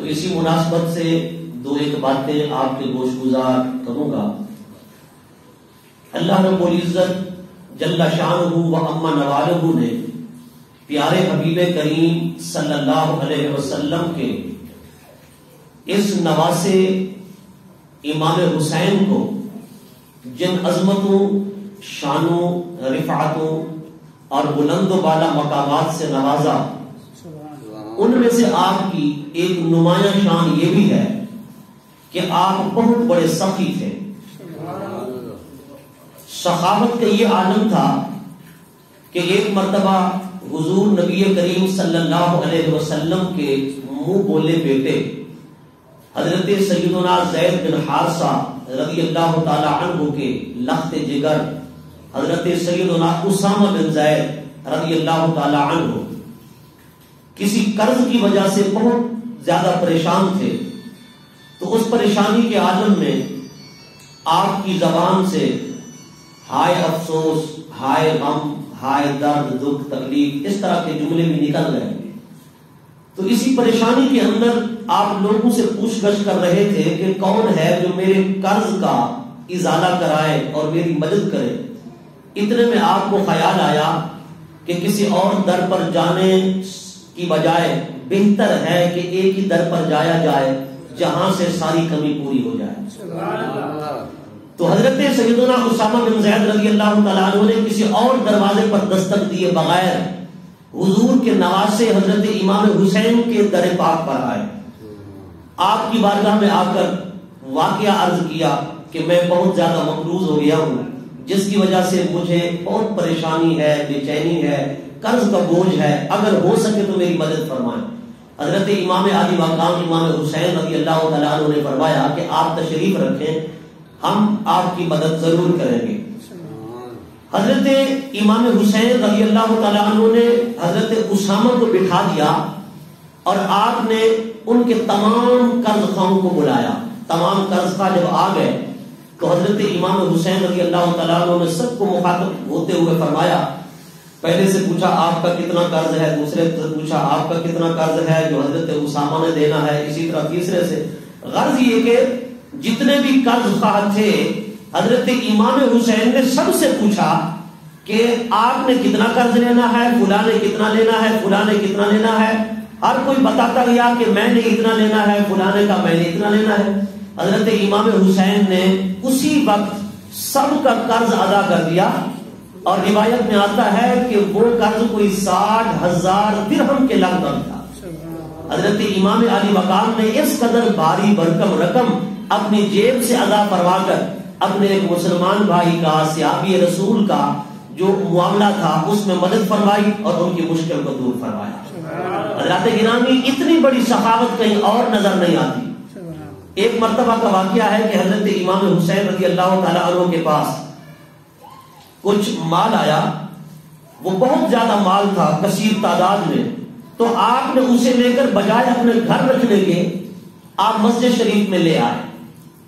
تو اسی مناسبت سے دو ایک باتیں آپ کے گوش گزار کروں گا۔ اللہ رب العزت جل شانہ و عم نوالہ نے پیارے حبیب کریم صلی اللہ علیہ وسلم کے اس نواسے امام حسین کو جن عظمتوں، شانوں، رفعتوں اور بلند و بالا مقامات سے نوازا، ان میں سے آپ کی ایک نمایاں شان یہ بھی ہے کہ آپ بہت بڑے سخی تھے۔ سخاوت کا یہ عالم تھا کہ ایک مرتبہ حضور نبی کریم صلی اللہ علیہ وسلم کے منہ بولے بیٹے حضرت سیدنا زید بن حارثہ رضی اللہ تعالی عنہ کے لخت جگر حضرت سیدنا اسامہ بن زید رضی اللہ تعالی عنہ کسی قرض کی وجہ سے بہت زیادہ پریشان تھے، تو اس پریشانی کے عالم میں آپ کی زبان سے ہائے افسوس، ہائے غم، ہائے درد، دکھ، تکلیف، اس طرح کے جملے بھی نکل گئے۔ تو اسی پریشانی کے اندر آپ لوگوں سے پوچھ گچھ کر رہے تھے کہ کون ہے جو میرے قرض کا ازالہ کرائے اور میری مدد کرے۔ اتنے میں آپ کو خیال آیا کہ کسی اور در پر جانے کی بجائے بہتر ہے کہ ایک ہی در پر جایا جائے جہاں سے ساری کمی پوری ہو جائے۔ تو حضرت سیدنا اسامہ بن زید رضی اللہ تعالیٰ عنہ نے کسی اور دروازے پر دستک دیے بغیر حضور کے نواسے حضرت امام حسین کے در پاک پر آئے۔ آپ کی بارگاہ میں آ کر واقعہ عرض کیا کہ میں بہت زیادہ مقروض ہو گیا ہوں، جس کی وجہ سے مجھے بہت پریشانی ہے، بے چینی ہے، قرض کا بوجھ ہے، اگر ہو سکے تو میری مدد فرمائیں۔ حضرت امام علی مقام امام حسین رضی اللہ تعالیٰ عنہ نے فرمایا کہ آپ تشریف رکھیں، ہم آپ کی مدد ضرور کریں گے۔ حضرت امام حسین رضی اللہ تعالیٰ عنہ نے حضرت اسامہ کو بٹھا دیا اور آپ نے ان کے تمام قرض خواہوں کو بلایا۔ تمام قرض خواہ جب آ گئے تو حضرت امام حسین رضی اللہ تعالیٰ عنہ نے سب کو مخاطب ہوتے ہوئے فرمایا، پہلے سے پوچھا آپ کا کتنا قرض ہے، دوسرے سے پوچھا آپ کا کتنا قرض ہے جو حضرت اسامہ نے دینا ہے، اسی طرح تیسرے سے۔ غرض یہ کہ جتنے بھی قرض خواہ تھے حضرت امام حسین نے سب سے پوچھا کہ آپ نے کتنا قرض لینا ہے، فلاں نے کتنا لینا ہے، فلاں نے کتنا لینا ہے۔ ہر کوئی بتاتا گیا کہ میں نے اتنا لینا ہے، فلاں نے کہا میں نے اتنا لینا ہے۔ حضرت امام حسین نے اسی وقت سب کا قرض ادا کر دیا، اور روایت میں آتا ہے کہ وہ قرض کوئی 60,000 درہم کے لگ بھگ تھا۔ حضرت امام علی مقام نے اس قدر بھاری بھرکم رقم اپنی جیب سے ادا فرما کر اپنے ایک مسلمان بھائی کا، صحابی رسول کا جو معاملہ تھا اس میں مدد فرمائی اور ان کی مشکل کو دور فرمایا۔ حضرات گرامی، اتنی بڑی سخاوت کہیں اور نظر نہیں آتی۔ ایک مرتبہ کا واقعہ ہے کہ حضرت امام حسین رضی اللہ تعالیٰ عنہ کے پاس کچھ مال آیا، وہ بہت زیادہ مال تھا، کثیر تعداد میں، تو آپ نے اسے لے کر بجائے اپنے گھر رکھنے کے آپ مسجد شریف میں لے آئے،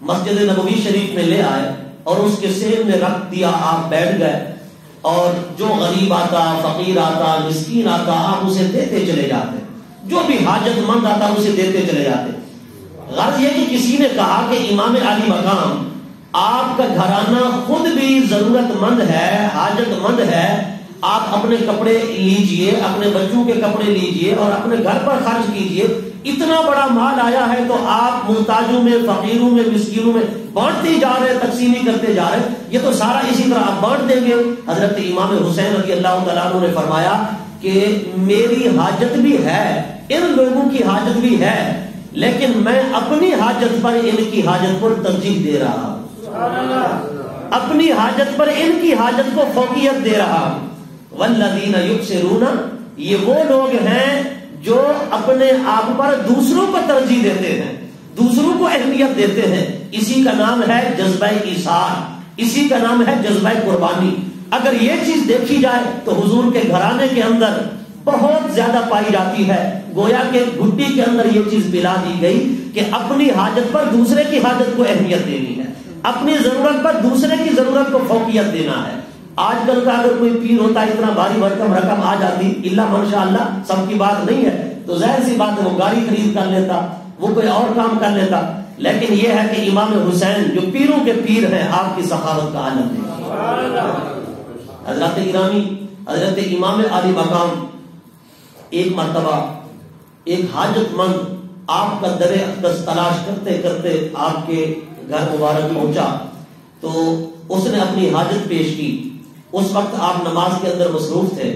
مسجد نبوی شریف میں لے آئے اور اس کے سین میں رکھ دیا۔ آپ بیٹھ گئے اور جو غریب آتا، فقیر آتا، مسکین آتا، آپ اسے دیتے چلے جاتے، جو بھی حاجت مند آتا اسے دیتے چلے جاتے۔ غرض یہ کہ کسی نے کہا کہ امام علی مقام، آپ کا گھرانہ خود بھی ضرورت مند ہے، حاجت مند ہے، آپ اپنے کپڑے لیجئے، اپنے بچوں کے کپڑے لیجئے اور اپنے گھر پر خرچ کیجئے۔ اتنا بڑا مال آیا ہے تو آپ محتاجوں میں، فقیروں میں، مسکینوں میں بانٹتے جا رہے، تقسیمی کرتے جا رہے، یہ تو سارا اسی طرح آپ بانٹ دیں گے۔ حضرت امام حسین رضی اللہ تعالیٰ عنہ نے فرمایا کہ میری حاجت بھی ہے، ان لوگوں کی حاجت بھی ہے، لیکن میں اپنی حاجت پر ان کی حاجت کو ترجیح دے رہا ہوں، اپنی حاجت پر ان کی حاجت کو فوقیت دے رہا ہوں۔ والذین یبصرون، یہ وہ لوگ ہیں جو اپنے آپ پر دوسروں کو ترجیح دیتے ہیں، دوسروں کو اہمیت دیتے ہیں، اسی کا نام ہے جذبہ ایثار، اسی کا نام ہے جذبہ قربانی۔ اگر یہ چیز دیکھی جائے تو حضور کے گھرانے کے اندر بہت زیادہ پائی جاتی ہے، گویا کہ گھٹی کے اندر یہ چیز پلا دی گئی کہ اپنی حاجت پر دوسرے کی حاجت کو اہمیت دینی ہے، اپنی ضرورت پر دوسرے کی ضرورت کو فوقیت دینا ہے۔ آج کل کا اگر کوئی پیر ہوتا ہے اتنا بھاری بھرکم رقم آ جاتی، اللہ ماشاء اللہ سب کی بات نہیں ہے، تو ظاہر سی بات ہے وہ گاڑی خرید کر لیتا، وہ کوئی اور کام کر لیتا. لیکن یہ ہے کہ امام حسین جو پیروں کے پیر ہیں آپ کی سخاوت کا عالم ہے. حضرت گرامی حضرت امام علی مقام ایک مرتبہ ایک حاجت مند آپ کا در اقدس تلاش کرتے کرتے آپ کے گھر مبارک پہنچا تو اس نے اپنی حاجت پیش کی. اس وقت آپ نماز کے اندر مصروف تھے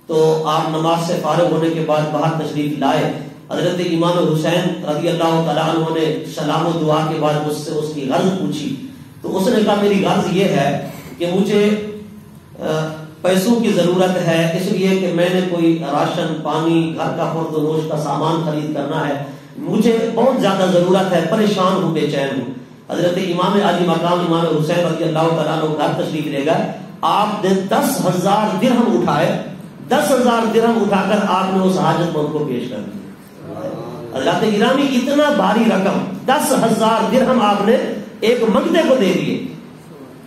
تو آپ نماز سے فارغ ہونے کے بعد باہر تشریف لائے. حضرت امام حسین رضی اللہ تعالیٰ عنہ نے سلام و دعا کے بعد مجھ سے اس کی غرض پوچھی تو اس نے کہا میری غرض یہ ہے کہ مجھے پیسوں کی ضرورت ہے اس لیے کہ میں نے کوئی راشن پانی گھر کا خرد و نوش کا سامان خرید کرنا ہے, مجھے بہت زیادہ ضرورت ہے, پریشان ہوں بے چین ہوں. حضرت امام علی مقام امام حسین رضی اللہ تعالیٰ عنہ گھر تشریف لے گئے. آپ نے 10,000 درہم اٹھائے, 10,000 درہم اٹھا کر آپ نے اس حاجت مند کو پیش کر دی. حضرت گرامی اتنا بھاری رقم 10,000 درہم آپ نے ایک منگتے کو دے دیے.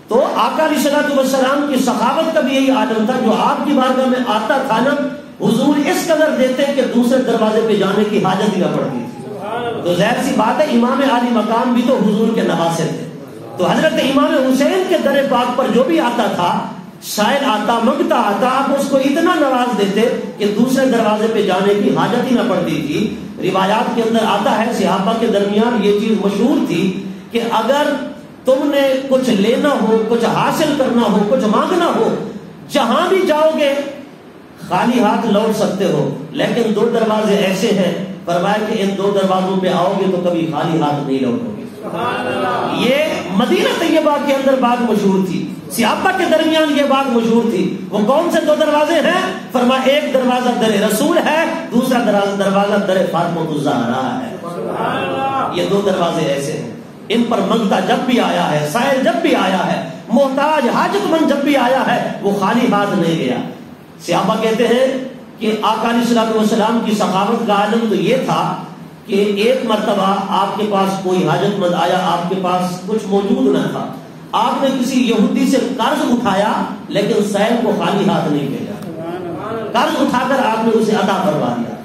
تو آقا علیہ الصلوۃ والسلام کی سخاوت کا بھی یہی عادت تھا, جو آپ کی بارگاہ میں آتا تھا نا حضور اس قدر دیتے کہ دوسرے دروازے پہ جانے کی حاجت ہی نہ پڑتی تھی. تو ظاہر سی بات ہے امام علی مقام بھی تو حضور کے نواسے تھے. تو حضرت امام حسین کے در پاک پر جو بھی آتا تھا, شاید آتا منگتا آتا, آپ اس کو اتنا نواز دیتے کہ دوسرے دروازے پہ جانے کی حاجت ہی نہ پڑتی تھی. روایات کے اندر آتا ہے صحابہ کے درمیان یہ چیز مشہور تھی کہ اگر تم نے کچھ لینا ہو, کچھ حاصل کرنا ہو, کچھ مانگنا ہو, جہاں بھی جاؤ گے خالی ہاتھ لوٹ سکتے ہو, لیکن 2 دروازے ایسے ہیں فرمایا کہ ان 2 دروازوں پہ آؤ گے تو کبھی خالی ہاتھ نہیں لوٹو گے. یہ مدینہ طیبہ کے اندر بات مشہور تھی, صحابہ کے درمیان یہ بات مشہور تھی. وہ کون سے 2 دروازے ہیں؟ فرمایا ایک دروازہ در رسول ہے, دوسرا دروازہ در فاطمہ الزہرا ہے. یہ 2 دروازے ایسے ہیں, ان پر منگتا جب بھی آیا ہے, سائل جب بھی آیا ہے, محتاج حاجت مند جب بھی آیا ہے, وہ خالی ہاتھ نہیں گیا. صحابہ کہتے ہیں کہ آقا علیہ الصلوۃ والسلام کی سخاوت کا عالم تو یہ تھا کہ ایک مرتبہ آپ کے پاس کوئی حاجت مند آیا, آپ کے پاس کچھ موجود نہ تھا, آپ نے کسی یہودی سے قرض اٹھایا لیکن سائل کو خالی ہاتھ نہیں بھیجا, قرض اٹھا کر آپ نے اسے ادا کروا دیا,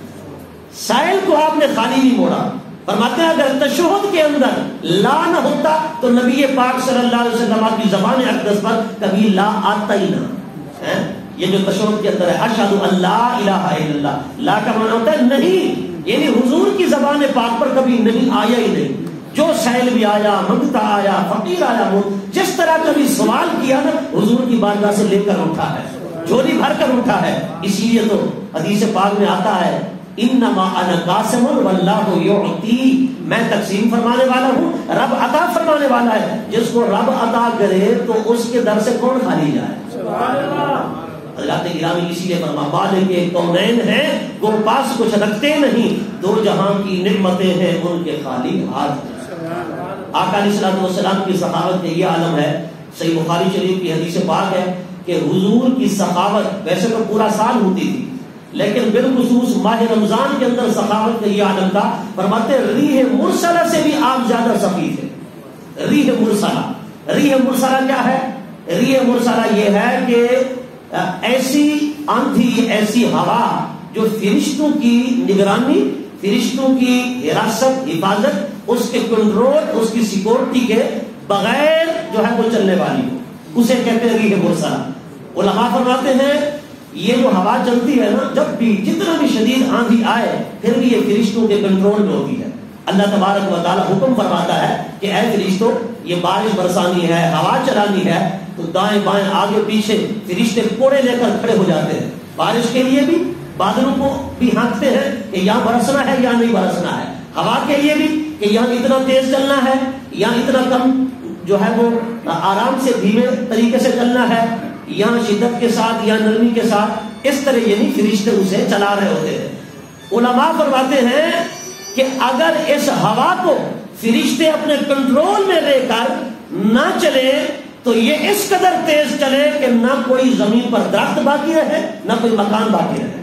سائل کو آپ نے خالی نہیں موڑا. فرماتے ہیں اگر تشہد کے اندر لا نہ ہوتا تو نبی پاک صلی اللہ علیہ وسلم کی زبان اقدس پر کبھی لا آتا ہی نہ. یہ جو تشہد کے اندر ہے اشہد ان لا الہ الا اللہ, لا کا معنی ہوتا ہے نہیں, یعنی حضور کی زبان پاک پر کبھی نہیں آیا ہی نہیں. جو سائل بھی آیا, منگتا آیا, فقیر آیا, جس طرح کبھی سوال کیا نا حضور کی بارگاہ سے لے کر اٹھا ہے, جھولی بھر کر اٹھا ہے. اسی لیے تو حدیث پاک میں آتا ہے انما انا قاسم واللہ یعطی, میں تقسیم فرمانے والا ہوں, رب عطا فرمانے والا ہے. جس کو رب عطا کرے تو اس کے در سے کون خالی جائے. سبحان اللہ. حضرت گرامی اسی لیے فرما مالک کونین ہیں, وہ پاس کچھ رکھتے نہیں, 2 جہاں کی نعمتیں ہیں ان کے خالی ہاتھ. آقا علیہ الصلوۃ والسلام کی سخاوت کا یہ عالم ہے. صحیح بخاری شریف کی حدیث پاک ہے کہ حضور کی سخاوت ویسے تو پورا سال ہوتی تھی, لیکن بالخصوص ماہ رمضان کے اندر سخاوت کا یہ عالم تھا. فرماتے ریح مرسلہ سے بھی آپ زیادہ سخی تھے. ریح مرسلہ, ریح مرسلہ کیا ہے؟ ریح مرسلہ یہ ہے کہ ایسی آندھی, ایسی ہوا جو فرشتوں کی نگرانی, فرشتوں کی حراست, حفاظت, اس کے کنٹرول, اس کی سیکورٹی کے بغیر جو ہے وہ چلنے والی ہو, اسے کہتے ہیں ریح مرسلہ. علماء فرماتے ہیں یہ جو ہوا چلتی ہے نا, جب بھی جتنا بھی شدید آندھی آئے پھر بھی یہ فرشتوں کے کنٹرول میں ہوتی ہے. اللہ تبارک و تعالی حکم فرماتا ہے کہ اے فرشتوں یہ بارش برسانی ہے, ہوا چلانی ہے, تو دائیں بائیں آگے پیچھے فرشتے کوڑے لے کر کھڑے ہو جاتے ہیں. بارش کے لیے بھی بادلوں کو بھی ہانکتے ہیں کہ یہاں برسنا ہے یا نہیں برسنا ہے, ہوا کے لیے بھی کہ یہاں اتنا تیز چلنا ہے یا اتنا کم جو ہے وہ آرام سے دھیمے طریقے سے چلنا ہے, یہاں شدت کے ساتھ یا نرمی کے ساتھ, اس طرح یعنی فرشتے اسے چلا رہے ہوتے ہیں. علماء فرماتے ہیں کہ اگر اس ہوا کو فرشتے اپنے کنٹرول میں لے کر نہ چلے تو یہ اس قدر تیز چلے کہ نہ کوئی زمین پر درخت باقی رہے, نہ کوئی مکان باقی رہے.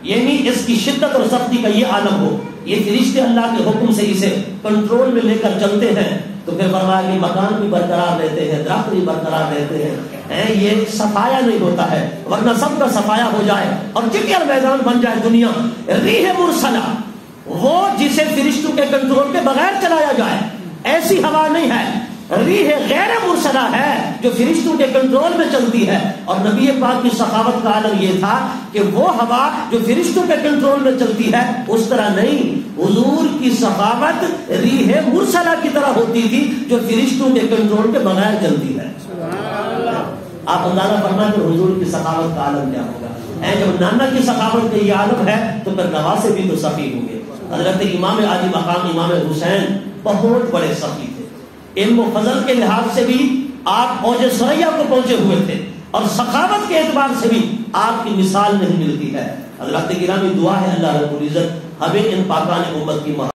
یعنی اس کی شدت اور سختی کا یہ عالم ہو. یہ فرشتے اللہ کے حکم سے اسے کنٹرول میں لے کر چلتے ہیں تو پھر فرمایا کہ مکان بھی برقرار رہتے ہیں, درخت بھی برقرار رہتے ہیں. یہ صفایا نہیں ہوتا ہے, ورنہ سب کا صفایا ہو جائے اور چکر میدان بن جائے دنیا. ریح مرسلہ وہ جسے فرشتے فرشتوں کے کنٹرول کے بغیر چلایا جائے، ایسی ہوا نہیں ہے، ریح غیر مرسلہ ہے جو فرشتوں کے کنٹرول میں چلتی ہے۔ اور نبی پاک کی سخاوت کا عالم یہ تھا کہ وہ ہوا جو فرشتوں کے کنٹرول میں چلتی ہے اس طرح نہیں، حضور کی سخاوت ریح مرسلہ کی طرح ہوتی تھی جو فرشتوں کے کنٹرول کے بغیر چلتی ہے۔ آپ اندازہ فرمائیں کہ حضور کی سخاوت کا عالم کیا ہوگا۔ جب نانا کی سخاوت کا یہ عالم ہے تو پھر نواسے بھی تو سخی ہوں گے۔ حضرت امام عالی مقام امام حسین بہت بڑے سخی تھے، علم و فضل کے لحاظ سے بھی آپ اوج ثریا کو پہنچے ہوئے تھے، اور سخاوت کے اعتبار سے بھی آپ کی مثال نہیں ملتی ہے۔ حضرت گرامی دعا ہے اللہ رب العزت ہمیں ان پاکان امت کی